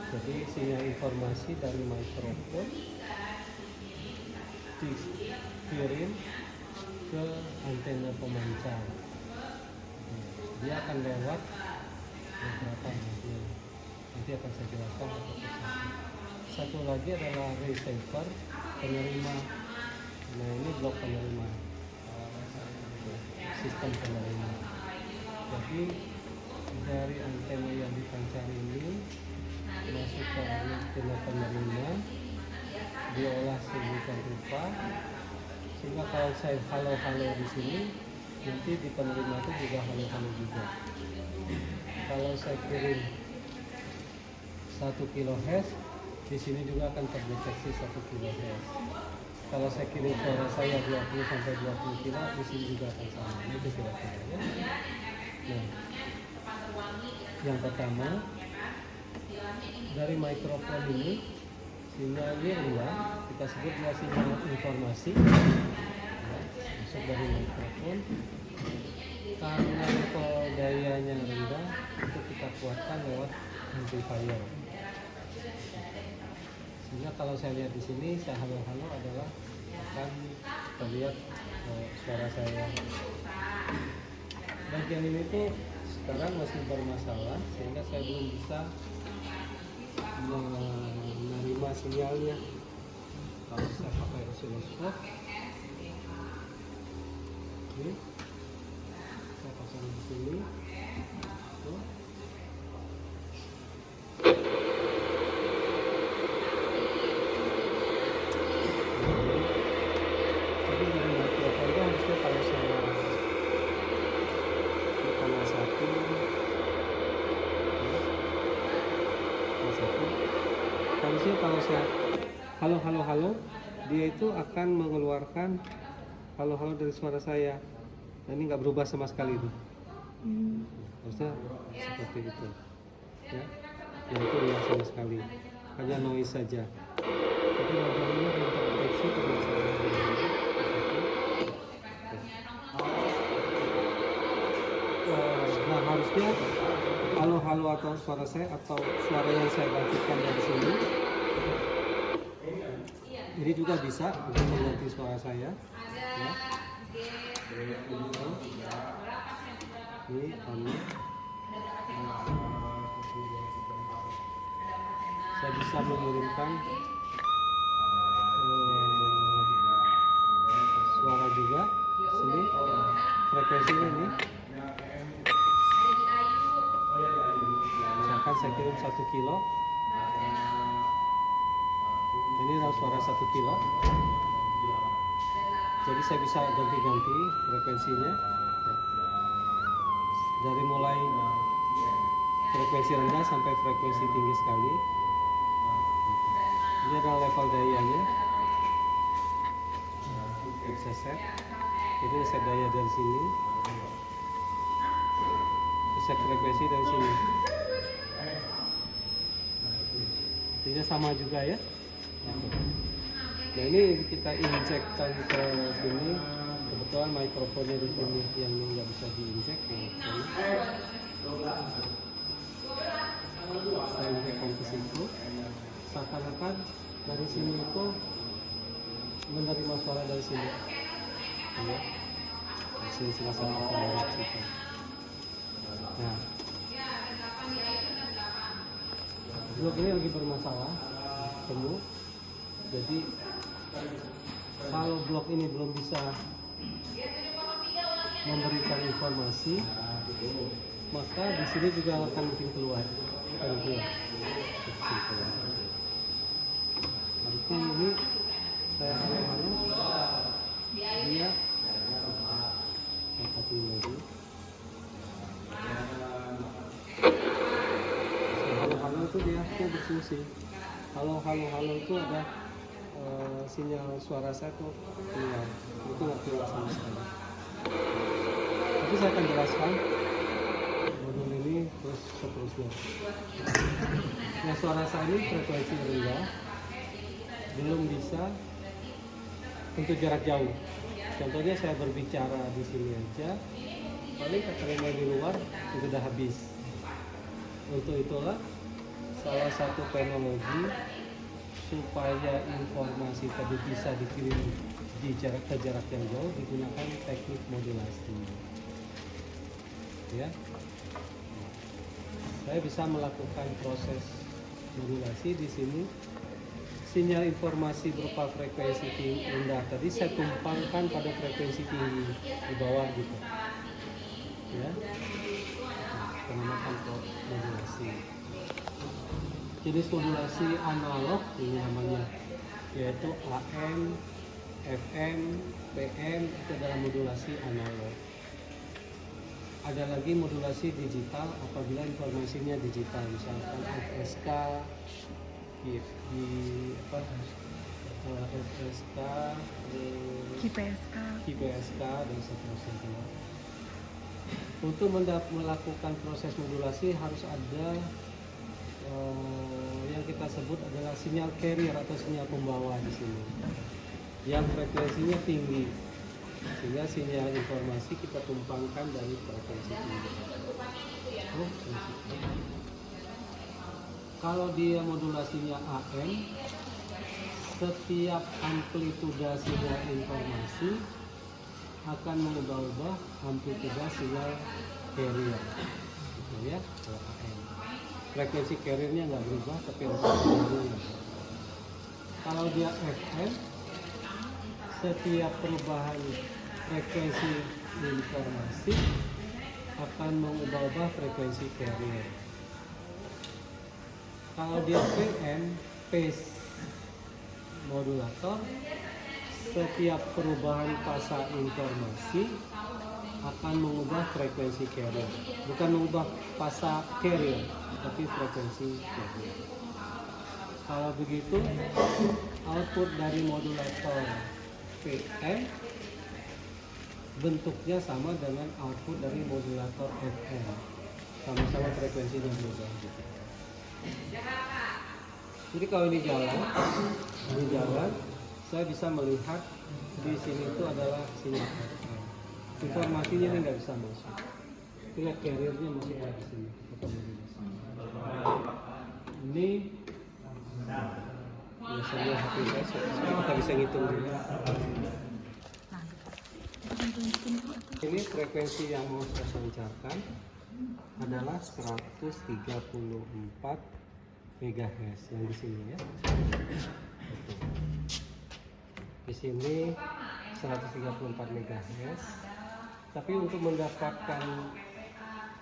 Jadi sinyal informasi dari mikrofon dikirim ke antena pemancar. Dia akan lewat beberapa modul. Nanti akan saya jelaskan satu persatu. Satu lagi adalah receiver, penerima. Nah, ini blok penerima, sistem penerima. Jadi dari antena yang dipancar ini masuk ke antena penerima, diolah sedemikian rupa sehingga kalau saya halo-halo di sini, nanti di penerima itu juga halo-halo juga. Kalau saya kirim 1 kHz, di sini juga akan terdeteksi 1 kHz. Kalau saya kirim suara saya 20 sampai 20 kilo, di sini juga akan sama. Itu kira-kira ya. Nah, yang pertama dari mikrofon ini sinyalnya rendah, kita sebut sinyal informasi, masuk dari mikrofon. Karena level dayanya rendah, itu kita kuatkan lewat amplifier. Sehingga kalau saya lihat di sini, saya halo-halo adalah akan terlihat suara saya. Bagian ini tuh sekarang masih bermasalah sehingga saya belum bisa menerima sinyalnya. Kalau saya pakai oscilloscope, ini saya pasang di sini. Tuh. Jadi dari mikrofon itu harusnya kalau saya kanal satu, harusnya kalau saya halo, dia itu akan mengeluarkan halo dari suara saya. Nah, ini nggak berubah sama sekali itu. Harusnya seperti itu, ya. Yang itu ya sama sekali, hanya noise saja. Tapi modelnya belum terdeteksi permasalahan ini. Nah, harusnya halo atau suara saya atau suara yang saya bangkitkan dari sini, ini juga bisa untuk mengganti suara saya, ya. Ini saya bisa mengirimkan suara juga sini, frekuensinya ini. Misalkan saya kirim 1 kilo, ini adalah suara 1 kilo. Jadi saya bisa ganti-ganti frekuensinya, dari mulai frekuensi rendah sampai frekuensi tinggi sekali. Ini adalah level dayanya. Bisa set. Ini set daya dari sini. Set frekuensi dari sini. Artinya sama juga ya. Nah, ini kita injekkan ke sini. Kebetulan mikrofonnya di sini yang nggak bisa diinjek. Saya injekkan ke situ. Seakan-akan dari sini itu menerima suara dari sini. Ya. Di sini salah satu dari situ. Nah, blok ini lagi bermasalah semu. Jadi kalau blok ini belum bisa memberikan informasi, maka di sini juga akan mungkin keluar. Harusnya ini saya halo dia saya kasih lagi. Halo itu dia berfungsi. Halo itu ada sinyal suara saya tuh keluar. Itu nggak keluar sama sekali. Tapi saya akan jelaskan modul ini terus seterusnya. Nah, suara saya ini frekuensi rendah, belum bisa untuk jarak jauh. Contohnya saya berbicara di sini aja, paling keterima di luar sudah habis. Untuk itulah salah satu teknologi supaya informasi tadi bisa dikirim di ke jarak yang jauh digunakan teknik modulasi. Ya, saya bisa melakukan proses modulasi di sini. Sinyal informasi berupa frekuensi tinggi rendah tadi saya tumpangkan pada frekuensi tinggi di bawah gitu. Ya, menggunakan modulasi. Jenis modulasi analog ini namanya, yaitu AM, FM, PM itu adalah modulasi analog. Ada lagi modulasi digital apabila informasinya digital, misalkan FSK, FSK, QPSK dan seterusnya. Untuk melakukan proses modulasi harus ada yang kita sebut adalah sinyal carrier atau sinyal pembawa di sini, yang frekuensinya tinggi, sehingga sinyal informasi kita tumpangkan dari frekuensi tinggi. Kalau dia modulasinya AM, setiap amplituda sinyal informasi akan mengubah-ubah amplituda sinyal carrier, gitu ya. Kalau AM, frekuensi carriernya nggak berubah, tapi amplitudanya. Kalau dia FM, setiap perubahan frekuensi informasi akan mengubah-ubah frekuensi carrier. Kalau dia PM, phase modulator, setiap perubahan fasa informasi akan mengubah frekuensi carrier, bukan mengubah fasa carrier, tapi frekuensi carrier. Kalau begitu, output dari modulator PM bentuknya sama dengan output dari modulator FM, sama-sama frekuensinya berubah gitu. Jadi kalau ini jalan, saya bisa melihat di sini itu adalah sinyal FM. Informasinya ini nggak bisa masuk. Lihat carriernya masuk di sini. Ini biasanya HP saya, sekarang kita bisa ngitung dulu. Ini frekuensi yang mau saya pancarkan adalah 134 MHz yang di sini ya. Di sini 134 MHz. Tapi untuk mendapatkan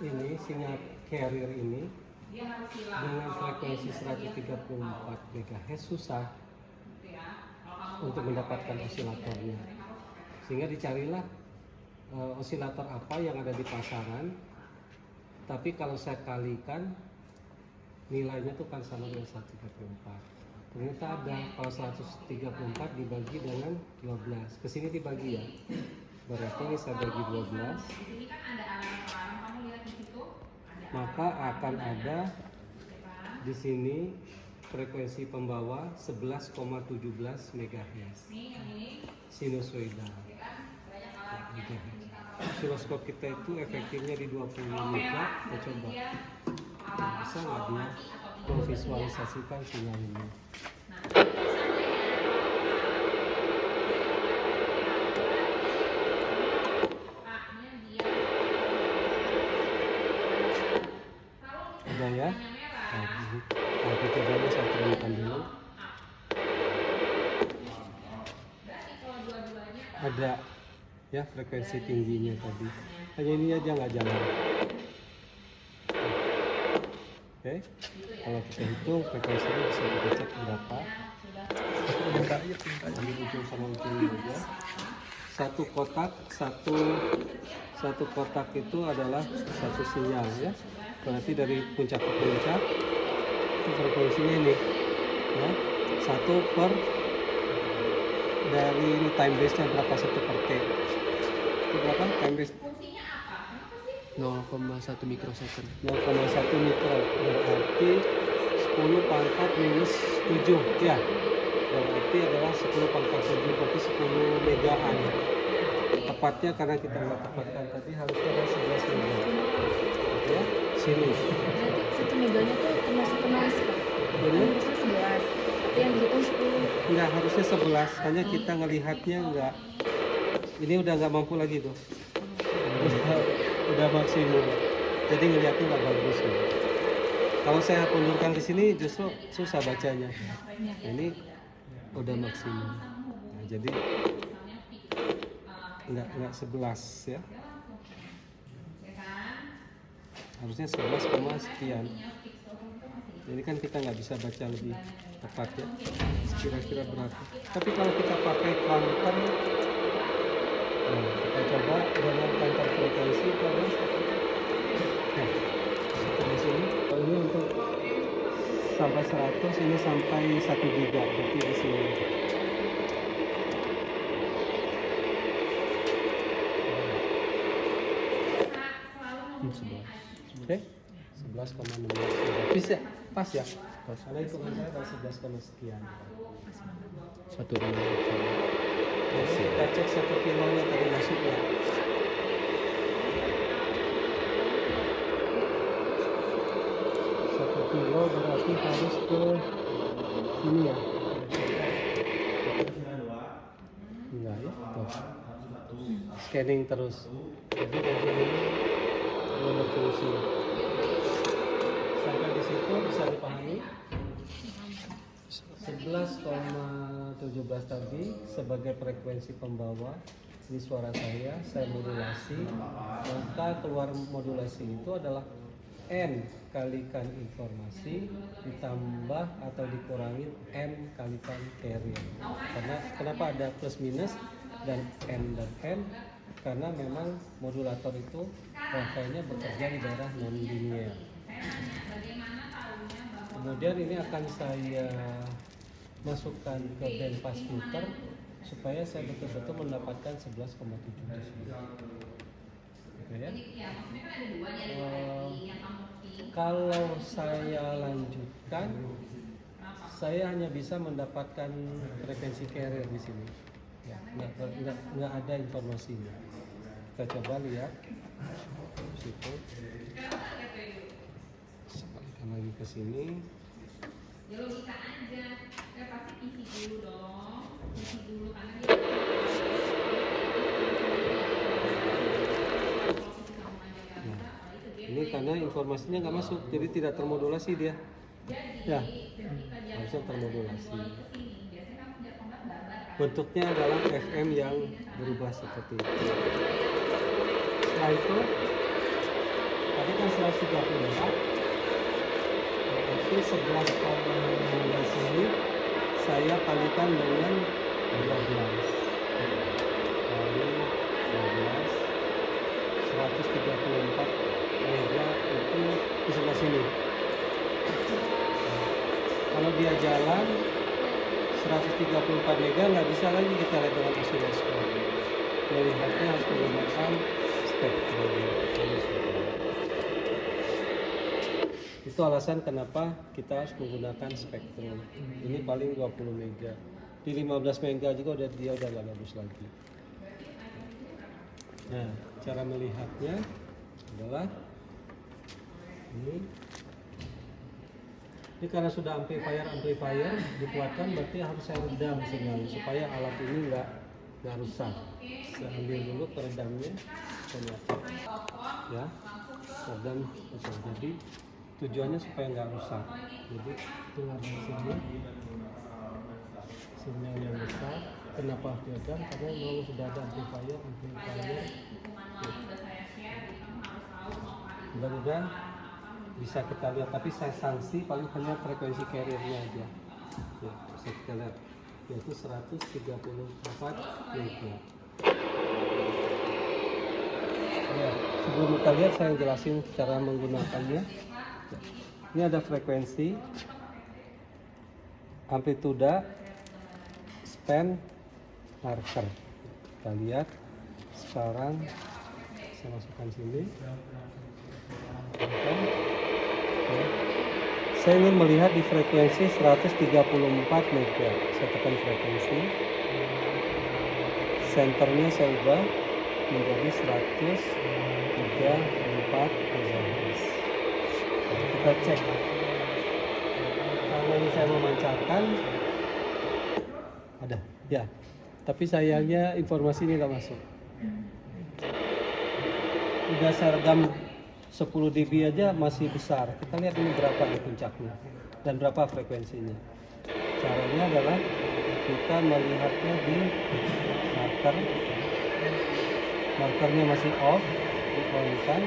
ini sinyal carrier ini dengan frekuensi 134 MHz susah untuk mendapatkan osilatornya. Sehingga dicarilah osilator apa yang ada di pasaran. Tapi kalau saya kalikan nilainya itu kan sama dengan 134. Ternyata ada, kalau 134 dibagi dengan 12, kesini dibagi ya, berarti ini saya bagi 12, maka akan ada di sini frekuensi pembawa 11,17 MHz sinusoidal. Siloskop kita itu efektifnya di 20 mikro. Kita coba bisa nggak dia memvisualisasikan sinyal ini. Udah ya, amplitudanya saya turunkan dulu. Ada ya frekuensi tingginya tadi, hanya ini aja nggak jalan. Oke, kalau kita hitung frekuensinya bisa kita cek berapa. Ambil ujung sama ujungnya aja. Satu kotak itu adalah satu sinyal ya. Berarti dari puncak ke puncak itu frekuensinya ini ya, 1 per dari ini time base nya berapa, 1 per T itu berapa time base? 0,1 mikrosecond. 0,1 mikro berarti 10 pangkat minus 7 ya, berarti adalah 10 pangkat 7 berarti 10 megaan. tepatnya karena kita nggak tepatkan tadi harusnya ada 11 mega. Ya, sinus. Berarti 1 meganya tuh termasuk ke noise Pak? Jadi Harusnya 11, tapi yang dihitung 10. nggak harusnya 11, hanya kita ngelihatnya nggak. Ini udah nggak mampu lagi tuh. Udah maksimum. Jadi ngelihatnya nggak bagus. Ya. Kalau saya pundurkan ke sini justru susah bacanya. Ini udah maksimum. Nah, jadi nggak 11 ya. Harusnya 11, sekian. Jadi kan kita nggak bisa baca lebih tepat ya. Kira-kira berapa. Tapi kalau kita pakai counter, nah, kita coba dengan counter frekuensi kalau di sini. Kalau ini untuk sampai 100, ini sampai 1 giga, berarti di sini. Oke, 11,16 bisa pas ya? Pas. Karena hitungan saya ada 11, sekian. 1 kilo. Jadi kita cek 1 kilonya tadi masuk ya. Satu kilo berarti harus ke sini ya? Enggak ya? Tuh. Scanning terus. Jadi dari ini belum berfungsi. Sampai di situ bisa dipahami. 11,17 tadi sebagai frekuensi pembawa. Ini suara saya modulasi, maka keluar modulasi itu adalah N kalikan informasi ditambah atau dikurangi M kalikan carrier. Karena kenapa ada plus minus dan N dan M? Karena memang modulator itu rangkaiannya bekerja di daerah non linear. Kemudian ini akan saya masukkan ke band pass filter supaya saya betul-betul mendapatkan 11,7 desibel. Oke ya. Kalau saya lanjutkan, saya hanya bisa mendapatkan frekuensi carrier di sini. Ya, nggak ada informasinya. Kita coba lihat. Situ. Sekalikan lagi ke sini. Ya logika aja, ya pasti isi dulu dong, isi dulu karena dia ini karena informasinya nggak masuk, jadi tidak termodulasi dia. Ya, harusnya termodulasi. Bentuknya adalah FM yang berubah seperti itu. Setelah itu, tadi kan 134. Berarti 11,16 ini saya kalikan dengan 12 kali 12 134 mega itu di sebelah sini. Kalau dia jalan 134 mega nggak bisa lagi kita lihat dengan osiloskop. Melihatnya harus menggunakan spektrum. Itu alasan kenapa kita harus menggunakan spektrum. Ini paling 20 mega. Di 15 mega juga dia udah gak bagus lagi. Nah, cara melihatnya adalah ini. Ini karena sudah amplifier dikuatkan, berarti harus saya redam sinyal supaya alat ini nggak rusak. Saya ambil dulu peredamnya, ya, redam. Jadi tujuannya supaya nggak rusak. Jadi keluar dari sini sinyal yang besar. Kenapa diredam? Karena memang sudah ada amplifier. Mudah-mudahan bisa kita lihat, tapi saya sanksi paling hanya frekuensi carriernya aja. Ya, bisa kita lihat, yaitu 134 mega. Ya, sebelum kita lihat saya jelasin cara menggunakannya. Ini ada frekuensi, amplituda, span, marker. Kita lihat sekarang saya masukkan sini. Ya. Saya ingin melihat di frekuensi 134 mega. Saya tekan frekuensi, senternya saya ubah menjadi 134 MHz. Kita cek. Karena ini saya memancarkan, ada, ya. Tapi sayangnya informasi ini nggak masuk. Udah saya redam 10 dB aja masih besar. Kita lihat ini berapa di puncaknya dan berapa frekuensinya. Caranya adalah kita melihatnya di marker. Markernya masih off, di-on-kan.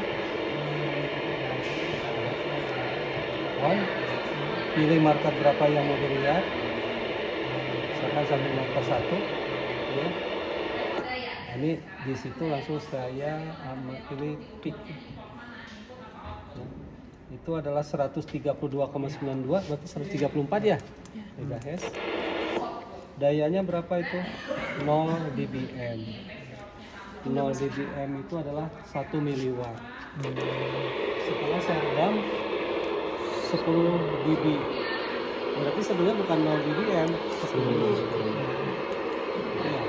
On. Pilih marker berapa yang mau dilihat. Misalkan sampai marker 1. Ya. Ini di situ langsung saya pilih peak. Ya. Itu adalah 132,92, berarti 134 ya? MHz. Dayanya berapa itu? 0 dBm. 0 dBm itu adalah 1 miliwatt. Setelah saya redam 10 dB. Berarti sebenarnya bukan 0 dBm, 10. Ya.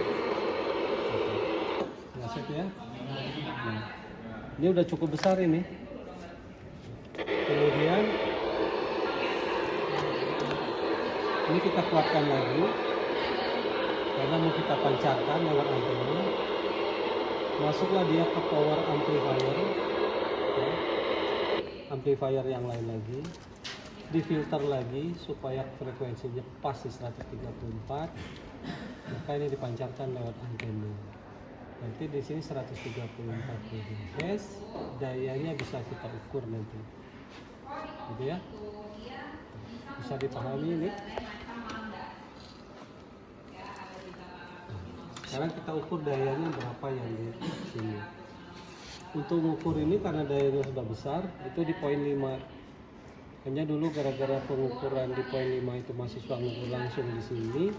Masuk ya. Nah, ini udah cukup besar ini. Kemudian ini kita kuatkan lagi karena mau kita pancarkan lewat antena. Masuklah dia ke power amplifier, ya. Amplifier yang lain lagi, difilter lagi supaya frekuensinya pas di 134. Maka ini dipancarkan lewat antena. Nanti di sini 134 MHz, dayanya bisa kita ukur nanti, gitu ya. Bisa dipahami ini. Sekarang kita ukur dayanya berapa yang di sini. Untuk mengukur ini karena dayanya sudah besar, itu di poin 5. Hanya dulu gara-gara pengukuran di poin 5 itu mahasiswa ngukur langsung di sini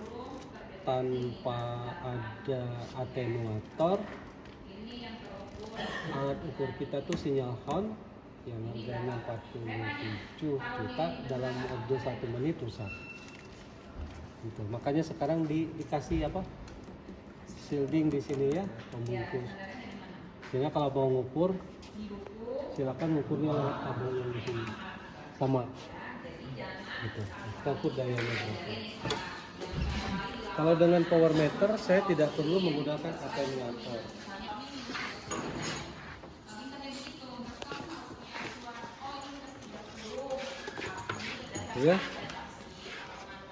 tanpa ada atenuator. Alat ukur kita tuh sinyal Hon yang harganya 47 juta, dalam waktu 1 menit rusak. Gitu. Makanya sekarang dikasih apa? Shielding di sini ya, pembungkus. Sehingga kalau mau ngukur, silakan ngukurnya lewat kabel yang di sini. Sama. Gitu. Kita ukur dayanya berapa. Kalau dengan power meter, saya tidak perlu menggunakan atenuator. Ya.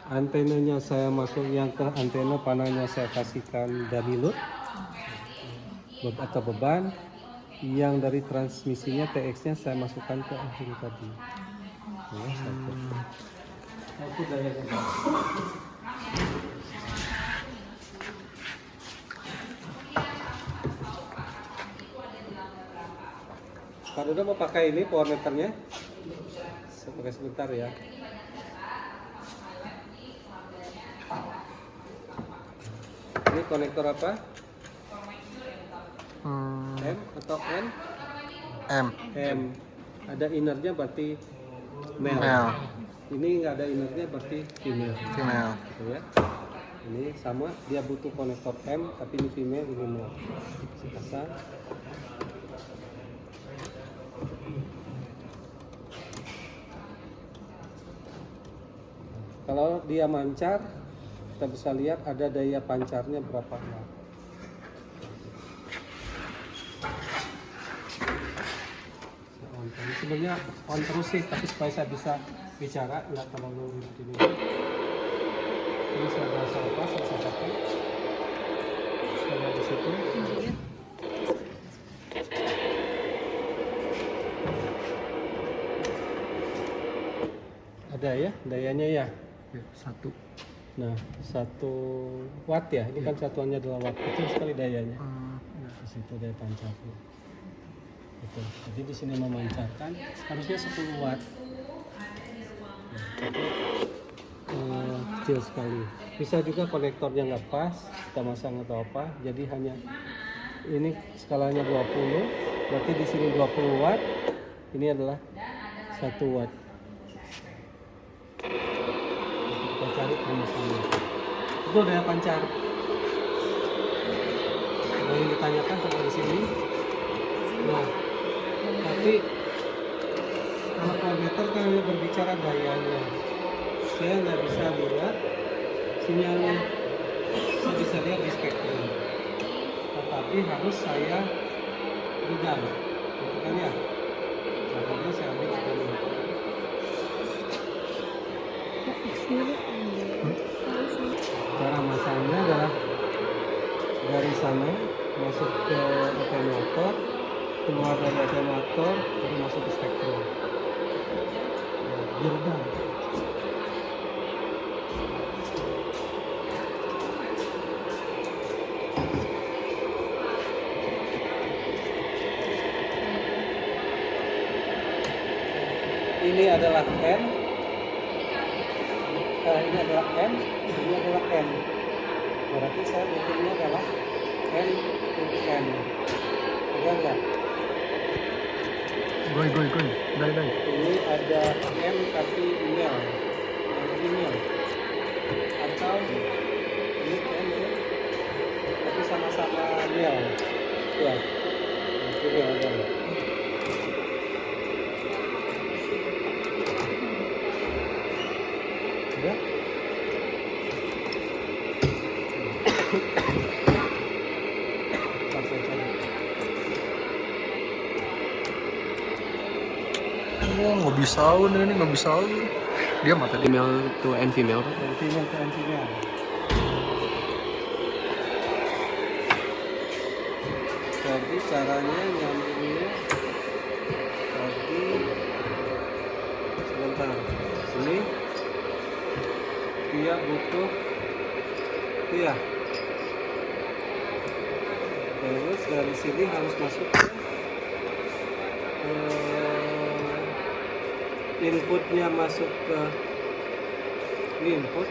Antenanya saya masuk yang ke antena panahnya saya kasihkan damilut atau beban. Yang dari transmisinya TX nya saya masukkan ke antena tadi. Ya, satu daya ganda. Pak Dodo mau pakai ini power meternya? Saya pakai sebentar ya. Ini konektor apa? M atau N? M. Ada innernya berarti male. Ini nggak ada innernya berarti female. Gitu ya. Ini sama, dia butuh konektor M, tapi ini female, ini male. Pasang. Kalau dia mancar, kita bisa lihat ada daya pancarnya berapa watt. Sebenarnya on terus sih, tapi supaya saya bisa bicara nggak terlalu ribet ini. Ini saya bahasa apa? Saya pakai. Saya di situ. Ada ya, dayanya ya. 1. Nah, 1 watt ya. Ini kan satuannya adalah watt. Kecil sekali dayanya. Nah, di situ daya pancarnya. Gitu. Jadi di sini memancarkan harusnya 10 watt. Nah, tapi kecil sekali. Bisa juga konektornya nggak pas, kita masang atau apa. Jadi hanya ini skalanya 20. Berarti di sini 20 watt. Ini adalah 1 watt. Kita cari rumusnya. Itu daya pancar. Daya yang ditanyakan sampai di sini. Nah, tapi kalau voltmeter kan hanya berbicara gayanya, saya nggak bisa lihat sinyalnya. Saya bisa lihat di spektrum, tetapi harus saya redam, gitu kan ya. Makanya saya ambil voltmeter. Cara masangnya adalah dari sana masuk ke alternator, keluar dari alternator, baru masuk ke spektrum. Nah, diredam. Ini adalah N, ini adalah N, ini adalah N. Berarti saya bikinnya adalah N to N. Ada nggak? Goy. Dai. Ini ada M tapi mil, ini mil. Atau ini N tapi sama-sama mil. Ya, itu mil ada. Udah? Langsung saja. Oh, nggak bisa ini nggak bisa. Dia mata di male to and female. Dan female to female. Jadi caranya nyambungnya tadi sebentar sini dia butuh ya, terus dari sini harus masuk ke inputnya, masuk ke ini input,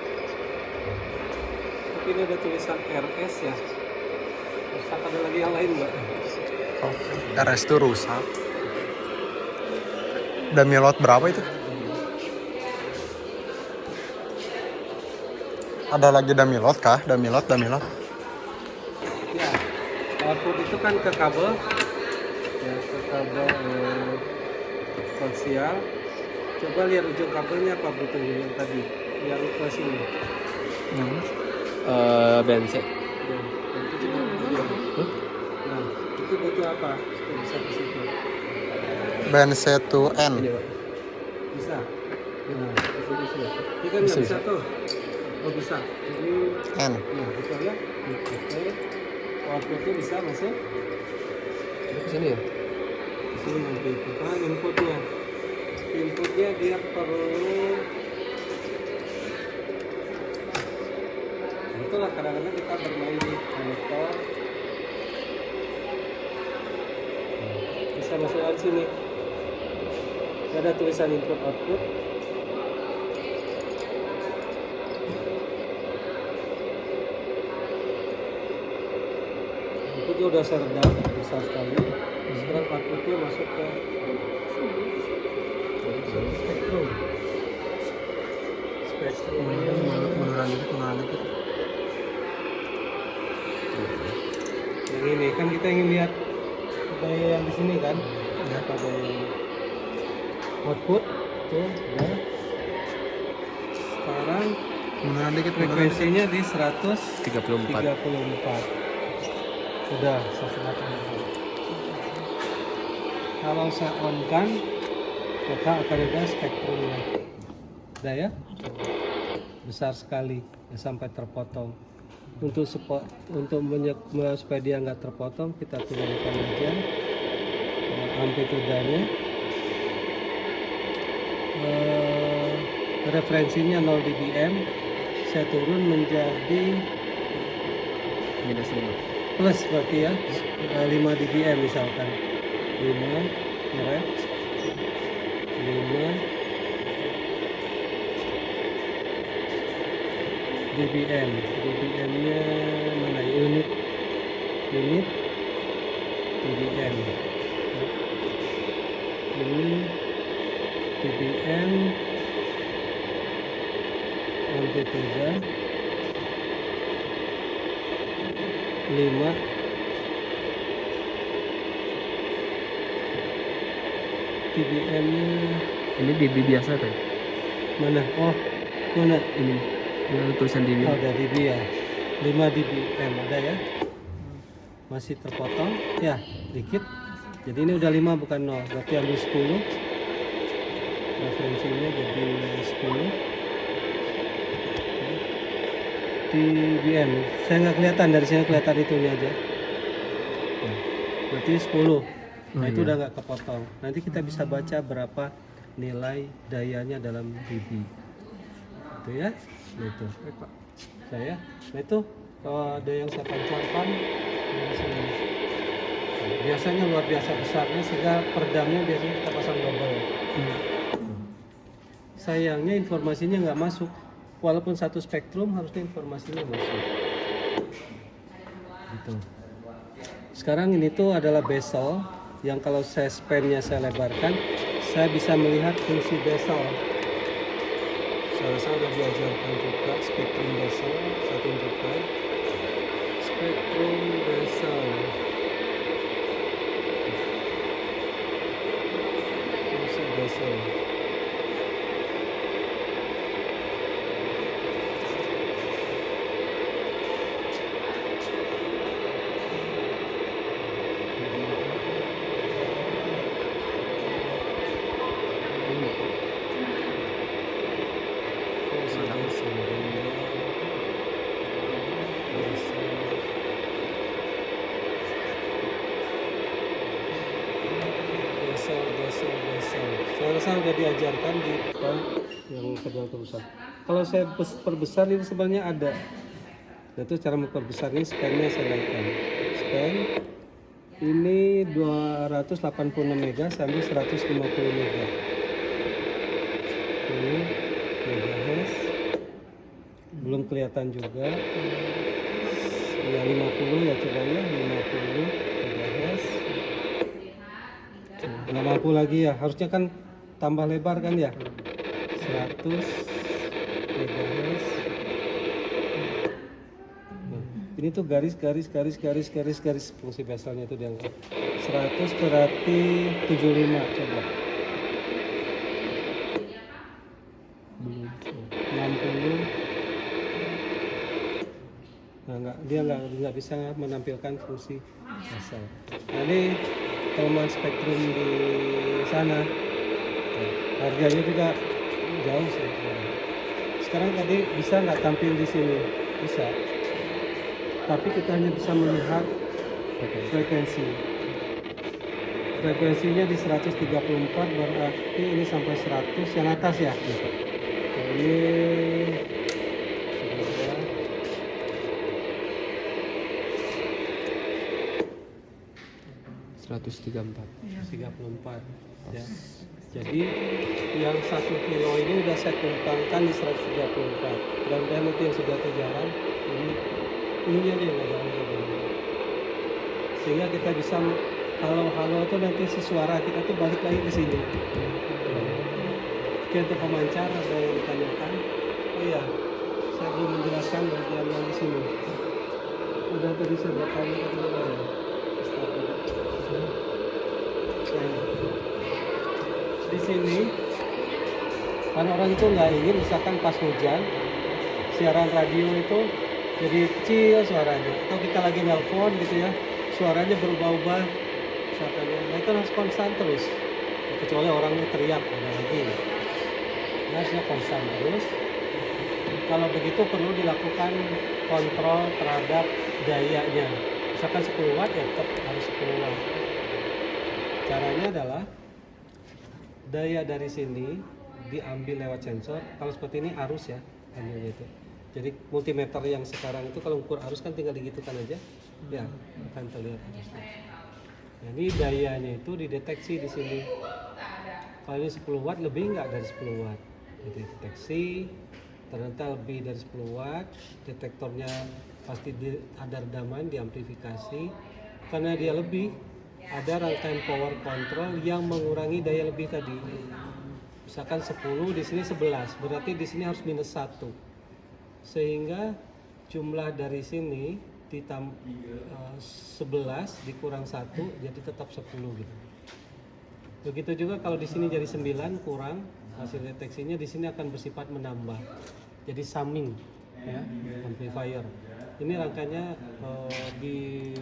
tapi ini ada tulisan RS ya. Rusak, ada lagi yang lain nggak? Oh, RS itu rusak. Damilot berapa itu? Ada lagi damilot kah? Damilot. Ya, output itu kan ke kabel, ya, ke kabel koaksial. Coba lihat ujung kabelnya apa butuh yang tadi, yang ke sini. Bensin. Ya, itu juga butuh. Nah, itu butuh apa? Supaya bisa ke situ. Bensin to N. Bisa. Nah, itu bisa. Ini kan nggak bisa tuh. Oh bisa. Jadi, N. nah itu ya. Oke. Outputnya bisa masuk Ke sini ya? ke sini nanti. Kita inputnya. Inputnya dia perlu. Itulah kadang-kadang kita bermain di konektor. Bisa masukkan sini. Ada tulisan input output. Inputnya udah saya redam besar sekali. Sekarang outputnya masuk ke spektrum. Munduran dikit. Yang ini kan kita ingin lihat daya yang di sini kan, Ya. pada output tuh ya. Sekarang Munduran dikit. frekuensinya di 134. 34. Udah 134. Kalau saya on kan, maka akan ada spektrumnya. Udah ya, besar sekali ya, sampai terpotong. Untuk supaya dia nggak terpotong, kita turunkan aja amplitudanya. Referensinya 0 dBm, saya turun menjadi Minus 5. plus berarti ya, 5 dBm misalkan. 5 ya, 5 dBm. dBm-nya mana? Unit dBm. Ini dBm amplitude 5 dBm-nya Ini dB biasa kan? mana? Oh, mana? Ini yang tulisan dB. Oh, ada dB ya. 5 dBm ada ya. Masih terpotong ya, dikit. Jadi ini udah 5 bukan 0. Berarti ambil 10. Referensinya jadi 10 dBm. Saya nggak kelihatan, dari sini kelihatan itunya aja. Nah, berarti 10. Nah, itu iya. udah nggak kepotong. Nanti kita bisa baca berapa nilai dayanya dalam dB. Itu ya. Nah, itu. Saya. Nah, itu kalau ada yang saya pancarkan di sini. Nah, biasanya luar biasa besarnya sehingga peredamnya biasanya kita pasang double. Sayangnya informasinya nggak masuk. Walaupun satu spektrum harusnya informasinya masuk. Gitu. Sekarang ini tuh adalah bezel yang kalau saya span-nya saya lebarkan, saya bisa melihat fungsi bezel. Saya udah diajarkan juga spektrum bezel. Saya tunjukkan spektrum bezel. Fungsi bezel. Saya rasa udah diajarkan di yang kedua terusan. Kalau saya perbesar ini sebenarnya ada. Nah, itu cara memperbesar ini span-nya saya naikkan. Span ini 286 mega sampai 150 mega. Ini megahertz. Belum kelihatan juga. Ya 50 ya coba ya 50 megahertz. Nggak mampu lagi ya, harusnya kan tambah lebar kan ya, 100 megahertz. Nah, ini tuh garis fungsi bezelnya itu dianggap 100 berarti 75 coba 60. Nah, dia nggak bisa menampilkan fungsi bezel. Nah, ini kelemahan spektrum di sana. Nah, harganya juga jauh sih. Sekarang tadi bisa nggak tampil di sini? Bisa. Tapi kita hanya bisa melihat frekuensi. Frekuensinya di 134 berarti ini sampai 100 yang atas ya. Nah, ini 134 ya. Jadi yang 1 kilo ini udah saya tumpangkan di 134. Mudah-mudahan nanti yang sudah jalan ini aja nggak jalan begini. Sehingga kita bisa halo itu nanti si suara kita tuh balik lagi ke sini. Oke, untuk pemancar ada yang ditanyakan. Oh iya, saya belum menjelaskan bagian yang di sini. Udah tadi saya berkali ya. Di sini kan orang itu nggak ingin misalkan pas hujan siaran radio itu jadi kecil suaranya, atau kita lagi nelpon gitu ya suaranya berubah-ubah misalkan, nah itu harus konstan terus, kecuali orangnya teriak ada lagi, harusnya konstan terus. Kalau begitu perlu dilakukan kontrol terhadap dayanya, misalkan 10 watt ya tetap harus 10 watt. Caranya adalah daya dari sini diambil lewat sensor. Kalau seperti ini arus ya, ambilnya itu. Jadi multimeter yang sekarang itu kalau ukur arus kan tinggal digitukan aja, ya akan terlihat arusnya. Nah, ini dayanya itu dideteksi di sini. Kalau ini 10 watt lebih nggak dari 10 watt, jadi deteksi. Ternyata lebih dari 10 watt, detektornya pasti ada redaman, diamplifikasi. Karena dia lebih, ada rangkaian power control yang mengurangi daya lebih tadi. Misalkan 10, di sini 11, berarti di sini harus minus 1. Sehingga jumlah dari sini 11 dikurang 1 jadi tetap 10 gitu. Begitu juga kalau di sini jadi 9 kurang hasil deteksinya, di sini akan bersifat menambah. Jadi summing ya, amplifier. Ini rangkanya di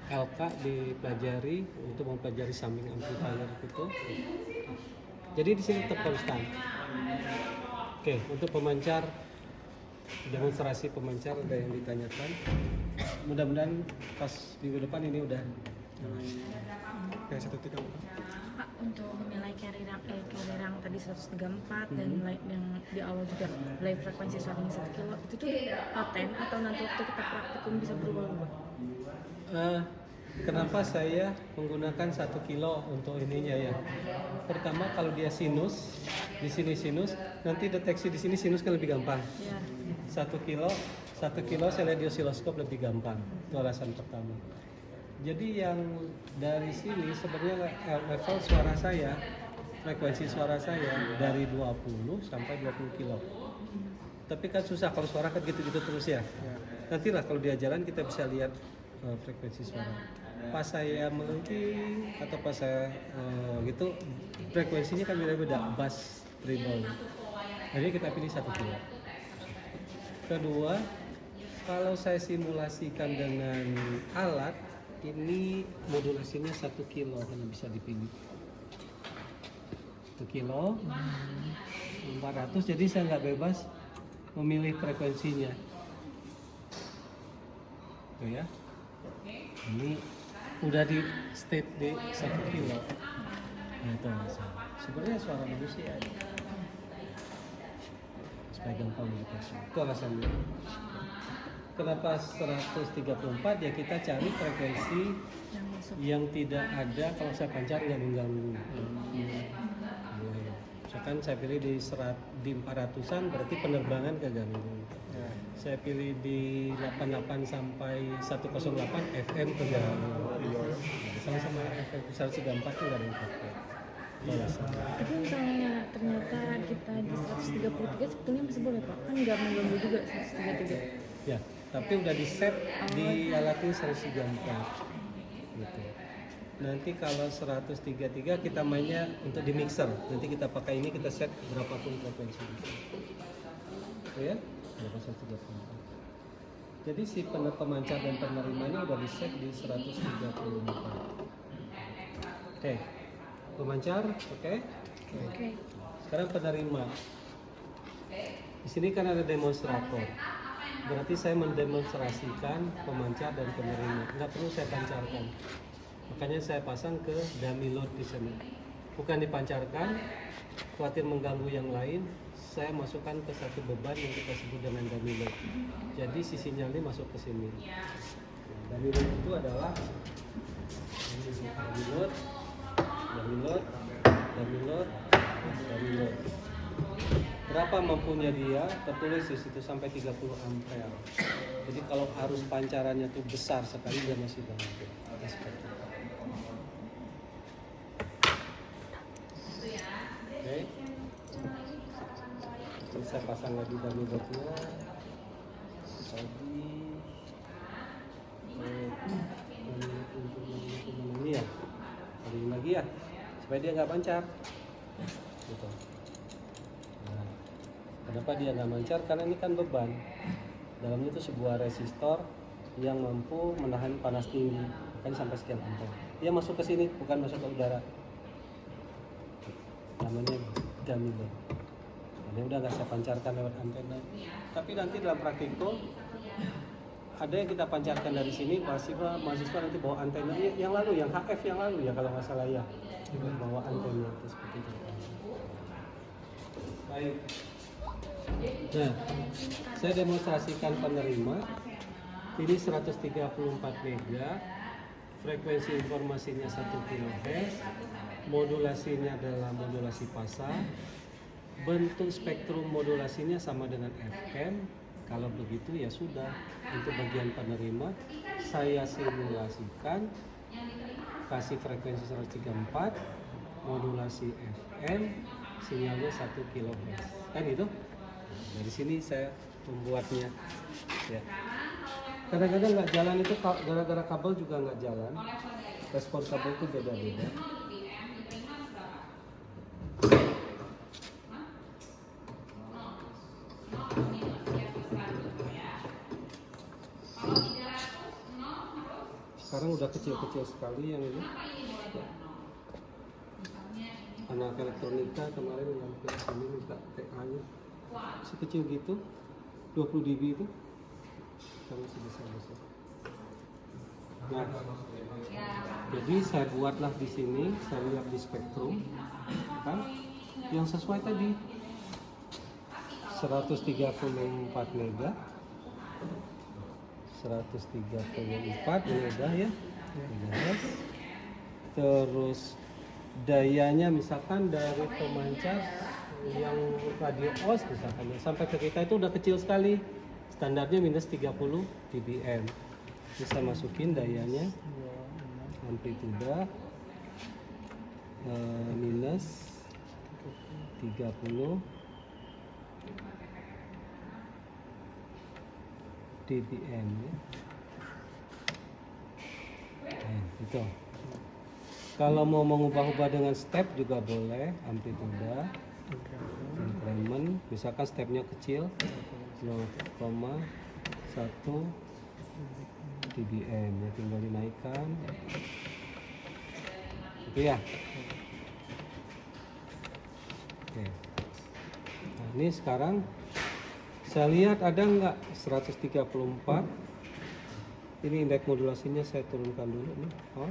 LK dipelajari untuk mempelajari summing amplifier itu. Jadi di sini tetap konstan. Oke, untuk pemancar, demonstrasi pemancar ada yang ditanyakan. Mudah-mudahan pas minggu depan ini udah kayak 134. Pak, untuk menilai carrier yang tadi 134 dan yang di awal juga nilai frekuensi suaranya 1 kilo, itu tuh paten atau nanti waktu kita praktikum bisa berubah-ubah? Kenapa saya menggunakan 1 kilo untuk ininya ya? Pertama kalau dia sinus, di sini sinus, nanti deteksi di sini sinus kan lebih gampang. Ya. 1 kilo saya lihat di osiloskop lebih gampang. Itu alasan pertama. Jadi yang dari sini sebenarnya level suara saya, frekuensi suara saya dari 20 sampai 20 kilo. Tapi kan susah kalau suara kan gitu-gitu terus ya. Nantilah kalau dia jalan kita bisa lihat frekuensi suara. Pas saya melengking atau pas saya gitu, frekuensinya kan beda-beda, bass, treble. Jadi kita pilih 1 kilo. Kedua, kalau saya simulasikan dengan alat, ini modulasinya 1 kilo kan bisa dipilih. 1 kilo 400, jadi saya nggak bebas memilih frekuensinya. Tuh ya. Ini udah di state di 1 kilo. Nah, itu alasan. Sebenarnya suara manusia aja. Supaya gampang deteksi. Itu alasannya. Kenapa 134? Ya kita cari frekuensi Yang masuk. yang tidak ada kalau saya pancar nggak mengganggu. Misalkan saya pilih di 400-an berarti penerbangan keganggu. Saya pilih di 88 sampai 108 FM keganggu. Sama-sama FM 134 itu nggak ada yang pakai. Tapi misalnya ternyata kita di 133 sebetulnya masih boleh Pak, kan nggak mengganggu juga 133. Ya, tapi udah di set di alat ini 134 gitu. Nanti kalau 133 kita mainnya untuk di mixer. Nanti kita pakai ini, kita set berapapun frekuensi. Ya, berapa 134. Jadi si pemancar dan penerimanya udah di set di 134. Oke. Pemancar, oke. Oke. Sekarang penerima. Di sini kan ada demonstrator. Berarti saya mendemonstrasikan pemancar dan penerima. Nggak perlu saya pancarkan. Makanya saya pasang ke dummy load di sini. Bukan dipancarkan, khawatir mengganggu yang lain. Saya masukkan ke satu beban yang kita sebut dengan dummy load. Jadi si sinyal ini masuk ke sini. Dummy load itu adalah dummy load, dummy load, dummy load, dummy load. Berapa mampunya dia? Tertulis di situ sampai 30 ampere. Jadi kalau arus pancarannya tuh besar sekali dia masih mampu. Oke. Terus saya pasang lagi dummy loadnya. Tadi ini ya. Kaliin lagi ya, supaya dia nggak pancar. Gitu. Nah, kenapa dia nggak mancar? Karena ini kan beban. Dalamnya itu sebuah resistor yang mampu menahan panas tinggi, kan sampai sekian ampere. Dia masuk ke sini, bukan masuk ke udara. Namanya dummy load. Ini udah nggak saya pancarkan lewat antena. Tapi nanti dalam praktikum ada yang kita pancarkan dari sini, mahasiswa nanti bawa antena yang lalu, yang HF yang lalu ya kalau nggak salah ya, bawa antena itu seperti itu. Baik. Nah, saya demonstrasikan penerima. Ini 134 mega, frekuensi informasinya 1 kHz, modulasinya adalah modulasi pasang, bentuk spektrum modulasinya sama dengan FM. Kalau begitu ya sudah, untuk bagian penerima saya simulasikan, kasih frekuensi 134, modulasi FM, sinyalnya 1 kHz. Kan itu? Dari sini saya membuatnya. Ya. Kadang-kadang nggak jalan itu gara-gara kabel juga nggak jalan. Respon kabel itu beda-beda. sekarang udah kecil-kecil sekali yang ini. Anak elektronika kemarin yang ke sini minta TA-nya sekecil gitu, 20 dB itu, kita masih bisa besar. Nah, jadi saya buatlah di sini, saya lihat di spektrum, kan, yang sesuai tadi 134 mega, 134 mega ya, megahertz. Terus dayanya misalkan dari pemancar yang radio OS misalkan ya, sampai ke kita itu udah kecil sekali, standarnya minus 30 dBm. Bisa masukin dayanya, amplitude minus 30 dBm ya. Gitu. Kalau mau mengubah-ubah dengan step juga boleh, amplitude, increment, misalkan stepnya kecil 0,1 dBm ya, tinggal dinaikkan. Oke ya. Oke. Nah, ini sekarang saya lihat ada nggak 134. Ini indeks modulasinya saya turunkan dulu nih. Oh.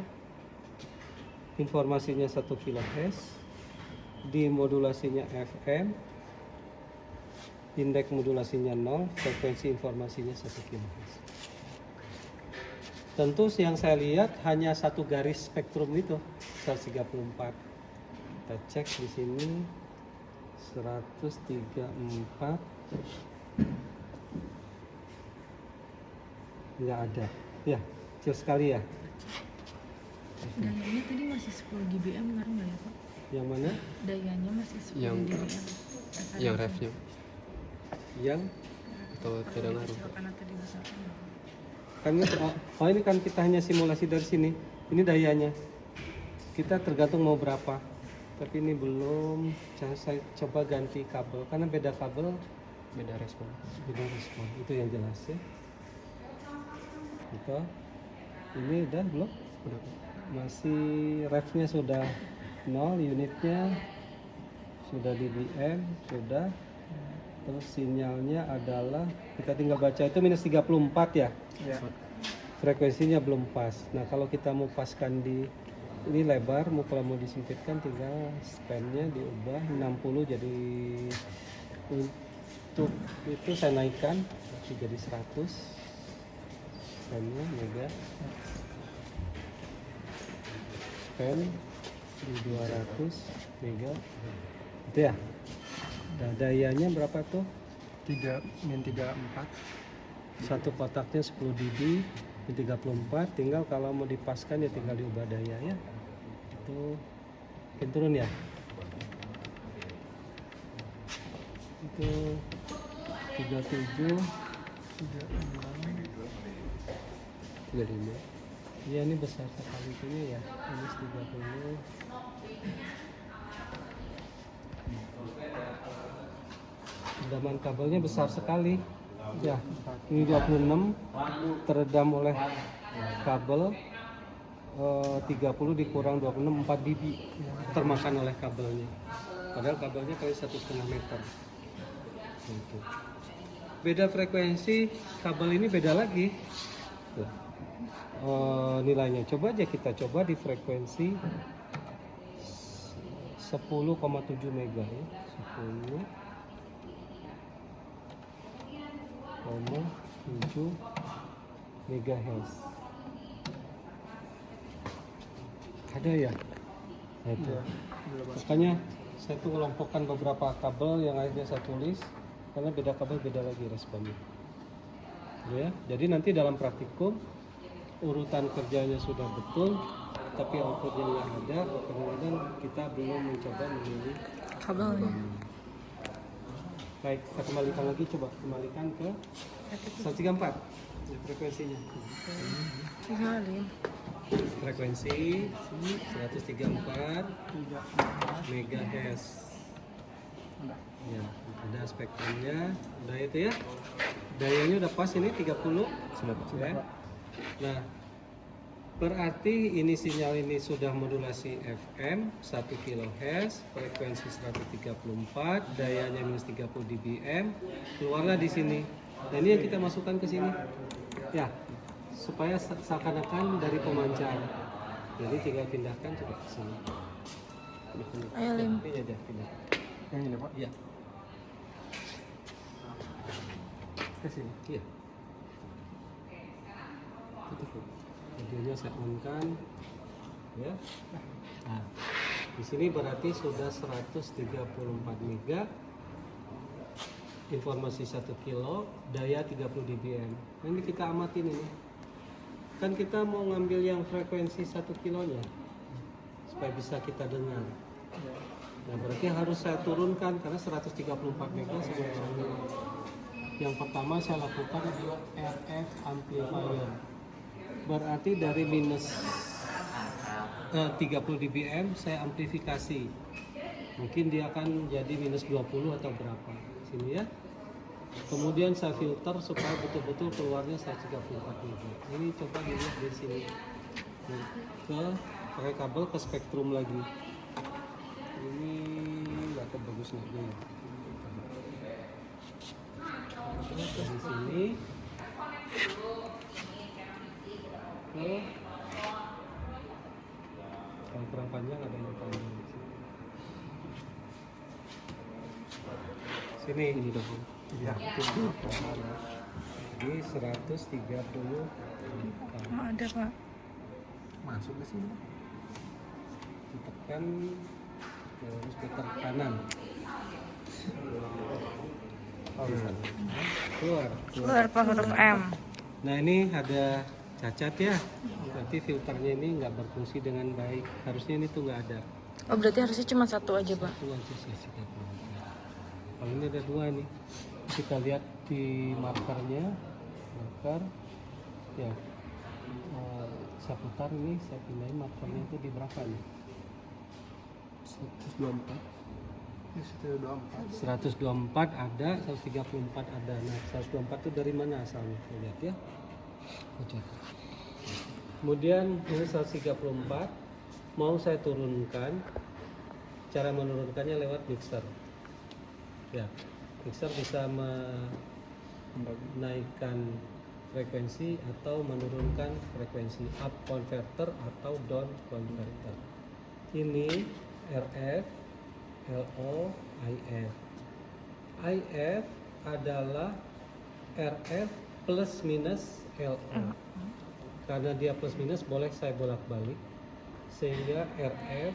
Informasinya 1 kHz, di modulasinya FM, indeks modulasinya 0, frekuensi informasinya 1 kHz. Tentu yang saya lihat hanya satu garis spektrum itu, 134. Kita cek di sini 134 nggak ada. Ya, kecil sekali ya. Dayanya tadi masih 10 dBm ngaruh nggak ya Pak? Yang mana? Dayanya masih 10 Yang- dBm. Yang refnya Yang atau tidak ngaruh? Karena tadi besarkan. kan oh ini kan kita hanya simulasi dari sini. Ini dayanya. Kita tergantung mau berapa. Tapi ini belum. Saya coba ganti kabel karena beda kabel, Beda respon. beda respon. Itu yang jelas ya. Gitu. Ini udah belum? Udah. Masih refnya sudah 0, unitnya sudah dBm, sudah. Terus sinyalnya adalah kita tinggal baca itu minus 34 ya. Frekuensinya belum pas. Nah, kalau kita mau paskan di ini lebar, kalau mau disempitkan tinggal span-nya diubah 60 jadi, untuk itu saya naikkan jadi 100 span-nya mega. Span di 200 mega. Itu ya. Nah, dayanya berapa tuh? 3-34. Satu kotaknya 10 dB, 34. Tinggal kalau mau dipaskan ya tinggal diubah daya ya. Itu makin turun ya. Itu 37, 35. ya ini besar sekali punya ya. Ini 30. Redaman kabelnya besar sekali. Ya, ini 26 teredam oleh kabel 30 dikurang 26 4 dB termakan oleh kabelnya. Padahal kabelnya kali 1,5 meter. Gitu. Beda frekuensi kabel ini beda lagi. Tuh. Nilainya coba aja kita coba di frekuensi 10,7 mega ya. 10,7 megahertz. Ada ya? Nah, itu. Makanya saya tuh kelompokkan beberapa kabel yang akhirnya saya tulis karena beda kabel beda lagi responnya. Ya, jadi nanti dalam praktikum urutan kerjanya sudah betul, tapi outputnya nggak ada. Kadang-kadang kita belum mencoba memilih Kabelnya. Baik, kita kembalikan lagi, coba kembalikan ke 134 ya, frekuensinya. Tinggalin. Frekuensi 134 megahertz. Ya, ada spektrumnya, udah itu ya. Dayanya udah pas ini 30. Sudah Pak. Ya. Nah, Berarti ini sinyal ini sudah modulasi FM 1 kHz, frekuensi 134, dayanya minus 30 dBm, keluarlah di sini. Nah ini yang kita masukkan ke sini, ya, supaya seakan-akan dari pemancar. Jadi tinggal pindahkan coba ke sini. Ayo, Lim. Ini aja pindah. Yang ini Pak. Iya. Ke sini. Iya. Tutup. Videonya saya on-kan, ya. Nah, di sini berarti sudah 134 mega, informasi 1 kilo, daya 30 dBm. Nah, ini kita amatin ini. Kan kita mau ngambil yang frekuensi 1 kilonya, supaya bisa kita dengar. Nah, berarti harus saya turunkan karena 134 mega sebelumnya. Yang pertama saya lakukan adalah RF amplifier. Berarti dari minus 30 dBm saya amplifikasi. Mungkin dia akan jadi minus 20 atau berapa. Sini ya. Kemudian saya filter supaya betul-betul keluarnya 134 mega. Ini coba dilihat di sini. Ke pakai kabel ke spektrum lagi. Ini nggak bagus nih. Di sini. Kalau kurang panjang ada yang panjang di sini. Sini ini dong. Ya, ini 130. Oh, ada Pak. Masuk ke sini. Ditekan terus putar kanan. Oh, keluar. Keluar Pak huruf M. Nah ini ada cacat ya, berarti filternya ini nggak berfungsi dengan baik. Harusnya ini tuh nggak ada. Oh, berarti harusnya cuma satu aja Pak. Satu aja sih. Kalau ini ada dua nih, kita lihat di markernya, marker, ya. Saya putar ini, saya pindahin markernya itu di berapa nih? 124. 124 ada, 134 ada. Nah, 124 itu dari mana asalnya? Lihat ya. Kemudian ini 134 mau saya turunkan. Cara menurunkannya lewat mixer. Ya, mixer bisa menaikkan frekuensi atau menurunkan frekuensi, up converter atau down converter. Ini RF, LO, IF. IF adalah RF plus minus LO. Karena dia plus minus boleh saya bolak-balik, sehingga RF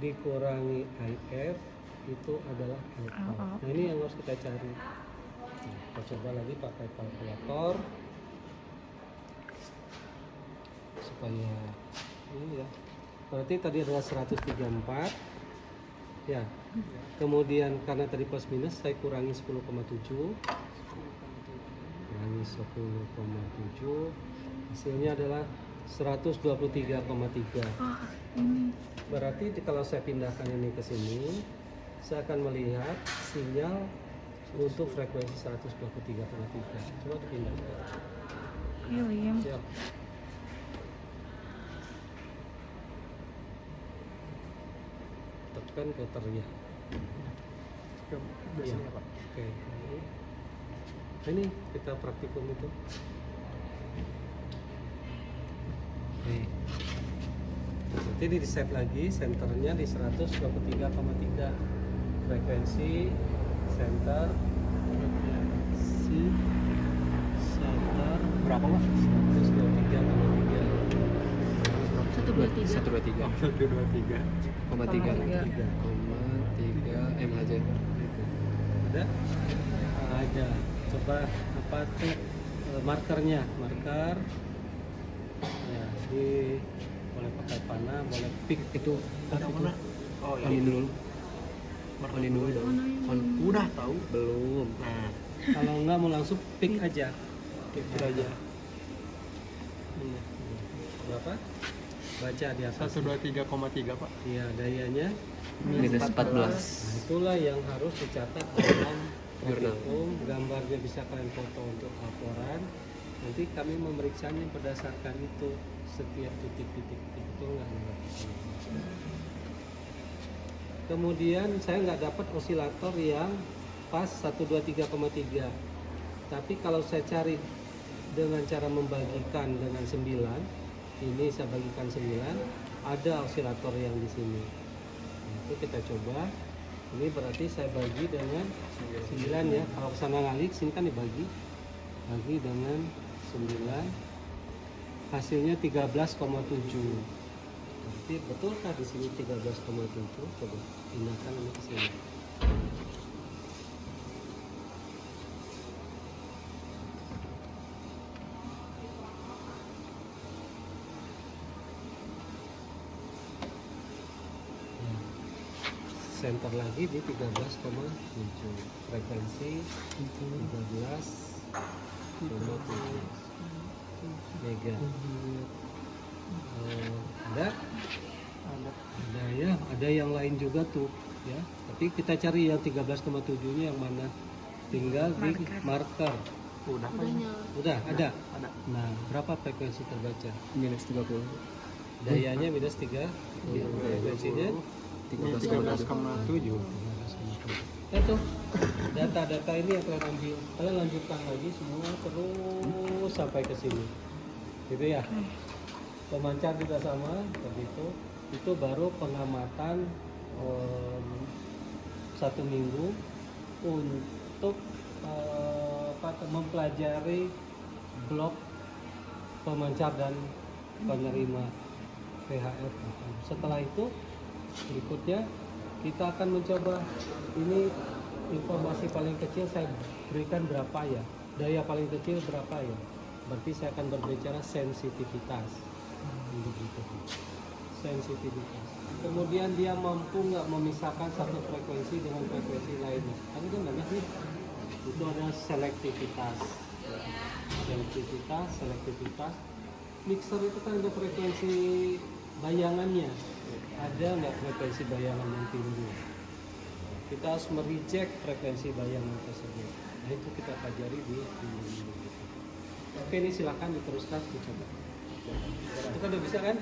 dikurangi IF itu adalah LO. Nah ini yang harus kita cari. Kita coba lagi pakai kalkulator supaya ini ya. Berarti tadi adalah 134 ya. Kemudian karena tadi plus minus saya kurangi 10,7, kurangi 10,7, hasilnya adalah 123,3. Berarti kalau saya pindahkan ini ke sini, saya akan melihat sinyal untuk frekuensi 123,3. Coba dipindahkan. Ayo, Lim. Siap. Tekan filternya. Ya. Oke. Ini kita praktikum itu. Oke. Nanti di set lagi, senternya di 123,3. Frekuensi center Berapa Pak? 123,3. 123. 123,3 mHz. Ada? Ada. Coba apa tuh markernya? Marker. Ya, boleh pakai panah, boleh pick Itu ada mana? Oh, ini dulu. Onin dulu dong. Udah tahu? Belum. Nah, Kalau enggak mau langsung pick aja. pick aja. Ini. Berapa? Baca di atas. 123,3 Pak. Iya, dayanya Minus 14. Nah, itulah yang harus dicatat dalam Jurnal. praktikum. Gambarnya bisa kalian foto untuk laporan. Nanti kami memeriksanya berdasarkan itu, setiap titik-titik itu nggak dilakukan. Kemudian saya nggak dapat osilator yang pas 123,3. Tapi kalau saya cari dengan cara membagikan dengan 9, ini saya bagikan 9, ada osilator yang di sini. Itu kita coba. Ini berarti saya bagi dengan 9 ya. Kalau kesana ngalik, sini kan dibagi. Bagi dengan 9, hasilnya 13,7. Berarti betulkah di sini 13,7? Coba pindahkan ini ke sini. Center lagi di 13,7, frekuensi 13,7 mega. Ada ya, ada yang lain juga tuh ya. Tapi kita cari yang 13,7-nya yang mana? Tinggal di marker. Udah apa? Udah ada. Ada. Nah, berapa frekuensi terbaca? Minus 30. Dayanya minus 3, frekuensinya 13,7. Itu data-data ini yang kalian ambil, kalian lanjutkan lagi semua terus sampai ke sini, gitu ya. Pemancar juga sama begitu. Itu baru pengamatan 1 minggu untuk mempelajari blok pemancar dan penerima VHF. Setelah itu berikutnya kita akan mencoba, ini informasi paling kecil saya berikan berapa ya, daya paling kecil berapa ya, berarti saya akan berbicara sensitivitas. Begitu. Sensitivitas. Kemudian dia mampu nggak memisahkan satu frekuensi dengan frekuensi lainnya, kan itu banyak nih. Itu ada selektivitas. Selektivitas. Mixer itu kan ada frekuensi bayangannya. Ada nggak frekuensi bayangan yang tinggi? Kita harus mereject frekuensi bayangan tersebut. Nah itu kita pelajari di ini. Oke, ini silakan diteruskan dicoba. Itu kan udah bisa kan?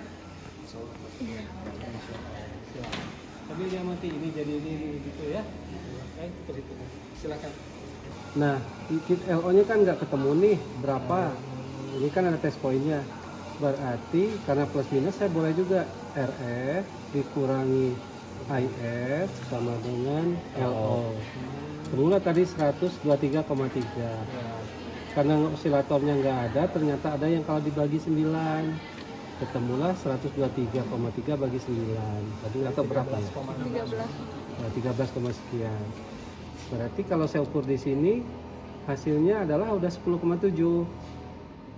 Iya. Tapi dia mati ini jadi ini gitu ya. Oke, perhitungan. Silakan. Nah, LO-nya kan nggak ketemu nih berapa. Ini kan ada test point-nya. Berarti karena plus minus saya boleh juga RF dikurangi IF sama dengan LO. Semula tadi 123,3. Karena osilatornya nggak ada, ternyata ada yang kalau dibagi 9. Ketemulah 123,3 bagi 9. Tadi atau berapa? 13. Nah, 13, sekian. Berarti kalau saya ukur di sini hasilnya adalah udah 10,7.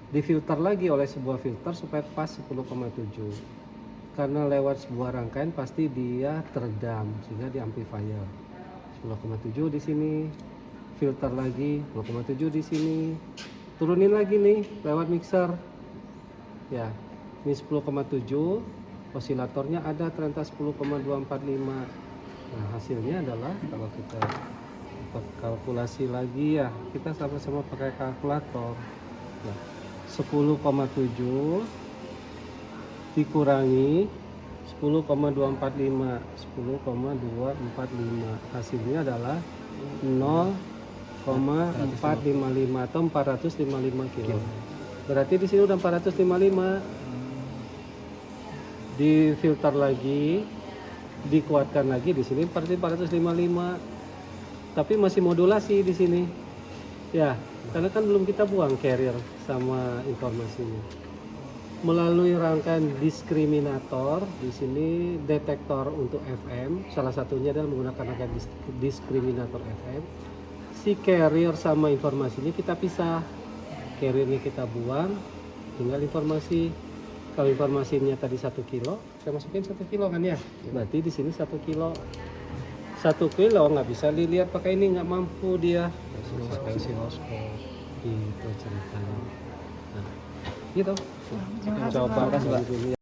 Difilter lagi oleh sebuah filter supaya pas 10,7. Karena lewat sebuah rangkaian pasti dia teredam sehingga di amplifier. 10,7 di sini, filter lagi 10,7 di sini. Turunin lagi nih lewat mixer. Ya, ini 10,7, osilatornya ada ternyata 10,245. Nah, hasilnya adalah kalau kita kalkulasi lagi ya, kita sama-sama pakai kalkulator. Nah, 10,7 dikurangi 10,245, 10,245, hasilnya adalah 0,455 atau 455 kilo. Berarti di sini udah 455. Difilter lagi, dikuatkan lagi di sini 455. Tapi masih modulasi di sini. Ya, karena kan belum kita buang carrier sama informasinya. Melalui rangkaian diskriminator, di sini detektor untuk FM, salah satunya adalah menggunakan rangkaian diskriminator FM. Si carrier sama informasinya kita pisah. Carriernya kita buang, tinggal informasi. Kalau informasinya tadi 1 kilo, saya masukin 1 kilo kan ya? Berarti di sini 1 kilo. 1 kilo nggak bisa dilihat pakai ini, nggak mampu dia. Pakai osiloskop. Gitu ceritanya. Nah, gitu. Terima kasih, Pak. Coba